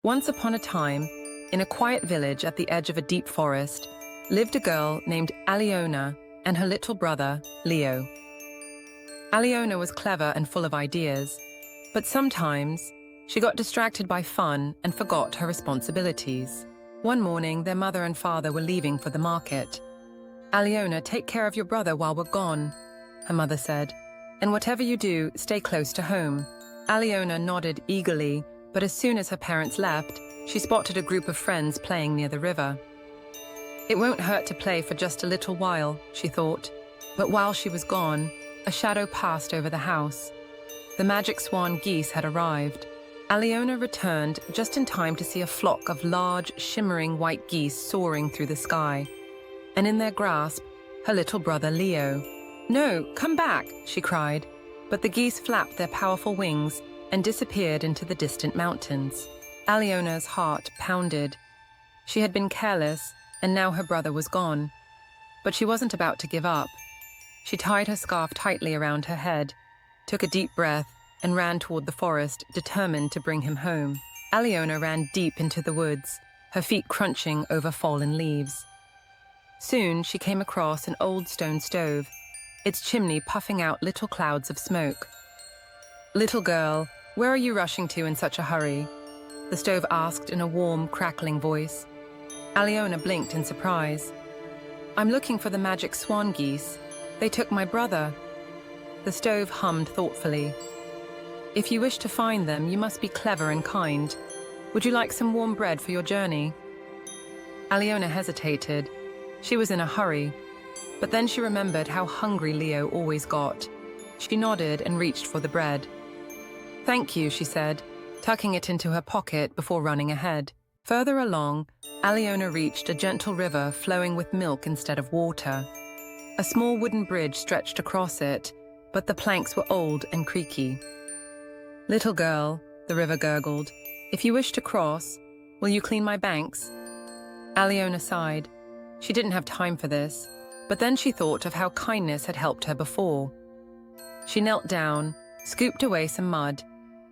Once upon a time, in a quiet village at the edge of a deep forest, lived a girl named Alyona and her little brother, Leo. Alyona was clever and full of ideas, but sometimes she got distracted by fun and forgot her responsibilities. One morning, their mother and father were leaving for the market. "Alyona, take care of your brother while we're gone," her mother said, "and whatever you do, stay close to home." Alyona nodded eagerly, but as soon as her parents left, she spotted a group of friends playing near the river. It won't hurt to play for just a little while, she thought. But while she was gone, a shadow passed over the house. The magic Swan Geese had arrived. Alyona returned just in time to see a flock of large, shimmering white geese soaring through the sky. And in their grasp, her little brother Leo. "No, come back," she cried. But the geese flapped their powerful wings and disappeared into the distant mountains. Alyona's heart pounded. She had been careless, and now her brother was gone. But she wasn't about to give up. She tied her scarf tightly around her head, took a deep breath, and ran toward the forest, determined to bring him home. Alyona ran deep into the woods, her feet crunching over fallen leaves. Soon she came across an old stone stove, its chimney puffing out little clouds of smoke. "Little girl, where are you rushing to in such a hurry?" the stove asked in a warm, crackling voice. Alyona blinked in surprise. "I'm looking for the magic swan geese. They took my brother." The stove hummed thoughtfully. "If you wish to find them, you must be clever and kind. Would you like some warm bread for your journey?" Alyona hesitated. She was in a hurry, but then she remembered how hungry Leo always got. She nodded and reached for the bread. "Thank you," she said, tucking it into her pocket before running ahead. Further along, Alyona reached a gentle river flowing with milk instead of water. A small wooden bridge stretched across it, but the planks were old and creaky. "Little girl," the river gurgled, "if you wish to cross, will you clean my banks?" Alyona sighed. She didn't have time for this, but then she thought of how kindness had helped her before. She knelt down, scooped away some mud,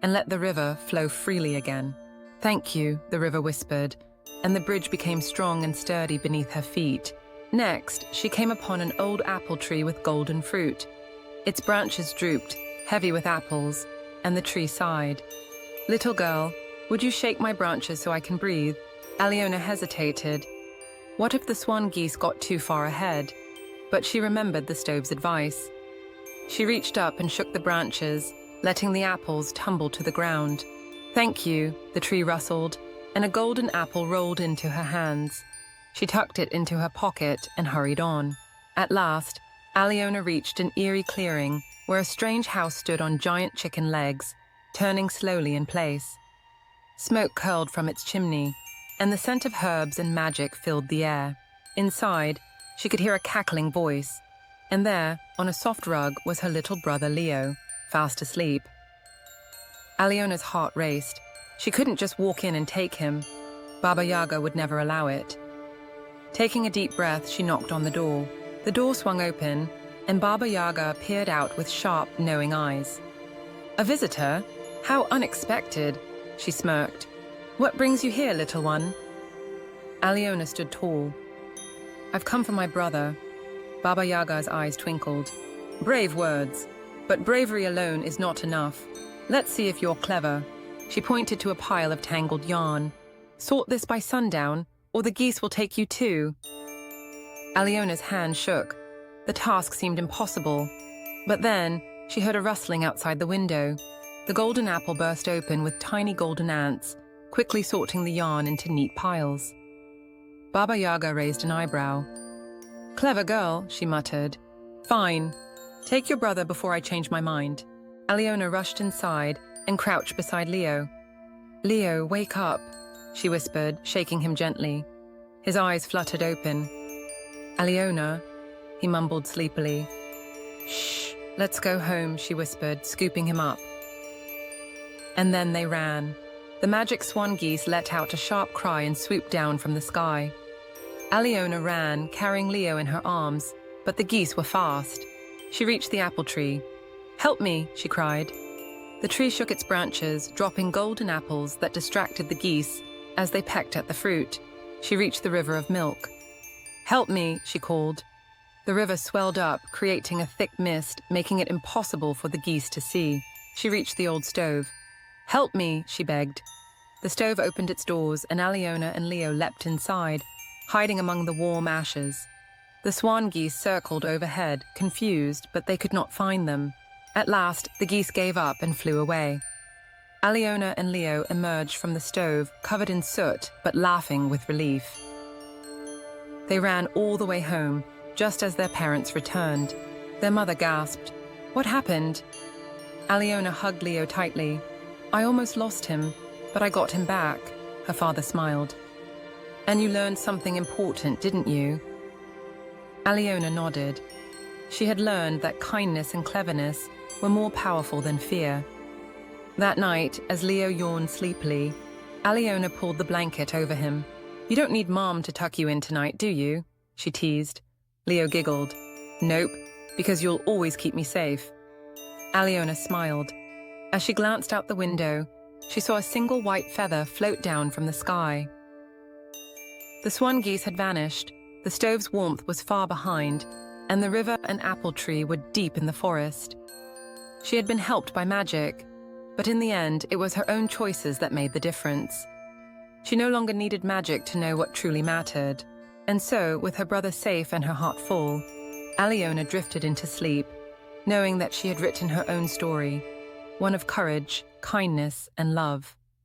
and let the river flow freely again. "Thank you," the river whispered, and the bridge became strong and sturdy beneath her feet. Next, she came upon an old apple tree with golden fruit. Its branches drooped, heavy with apples, and the tree sighed. "Little girl, would you shake my branches so I can breathe?" Alyona hesitated. What if the swan geese got too far ahead? But she remembered the stove's advice. She reached up and shook the branches, letting the apples tumble to the ground. "Thank you," the tree rustled, and a golden apple rolled into her hands. She tucked it into her pocket and hurried on. At last, Alyona reached an eerie clearing where a strange house stood on giant chicken legs, turning slowly in place. Smoke curled from its chimney, and the scent of herbs and magic filled the air. Inside, she could hear a cackling voice, and there, on a soft rug, was her little brother Leo, fast asleep. Alyona's heart raced. She couldn't just walk in and take him. Baba Yaga would never allow it. Taking a deep breath, she knocked on the door. The door swung open, and Baba Yaga peered out with sharp, knowing eyes. "A visitor? How unexpected," she smirked. "What brings you here, little one?" Alyona stood tall. "I've come for my brother." Baba Yaga's eyes twinkled. "Brave words, but bravery alone is not enough. Let's see if you're clever." She pointed to a pile of tangled yarn. "Sort this by sundown, or the geese will take you too." Alyona's hand shook. The task seemed impossible. But then, she heard a rustling outside the window. The golden apple burst open with tiny golden ants, quickly sorting the yarn into neat piles. Baba Yaga raised an eyebrow. "Clever girl," she muttered. "Fine. Take your brother before I change my mind." Alyona rushed inside and crouched beside Leo. "Leo, wake up," she whispered, shaking him gently. His eyes fluttered open. "Alyona," he mumbled sleepily. "Shh, let's go home," she whispered, scooping him up. And then they ran. The magic swan geese let out a sharp cry and swooped down from the sky. Alyona ran, carrying Leo in her arms, but the geese were fast. She reached the apple tree. "Help me," she cried. The tree shook its branches, dropping golden apples that distracted the geese as they pecked at the fruit. She reached the river of milk. "Help me," she called. The river swelled up, creating a thick mist, making it impossible for the geese to see. She reached the old stove. "Help me," she begged. The stove opened its doors, and Alyona and Leo leapt inside, hiding among the warm ashes. The swan geese circled overhead, confused, but they could not find them. At last, the geese gave up and flew away. Alyona and Leo emerged from the stove, covered in soot, but laughing with relief. They ran all the way home, just as their parents returned. Their mother gasped, "What happened?" Alyona hugged Leo tightly. "I almost lost him, but I got him back," her father smiled. "And you learned something important, didn't you?" Alyona nodded. She had learned that kindness and cleverness were more powerful than fear. That night, as Leo yawned sleepily, Alyona pulled the blanket over him. "You don't need Mom to tuck you in tonight, do you?" she teased. Leo giggled. "Nope, because you'll always keep me safe." Alyona smiled. As she glanced out the window, she saw a single white feather float down from the sky. The swan geese had vanished, the stove's warmth was far behind, and the river and apple tree were deep in the forest. She had been helped by magic, but in the end, it was her own choices that made the difference. She no longer needed magic to know what truly mattered. And so, with her brother safe and her heart full, Alyona drifted into sleep, knowing that she had written her own story, one of courage, kindness, and love.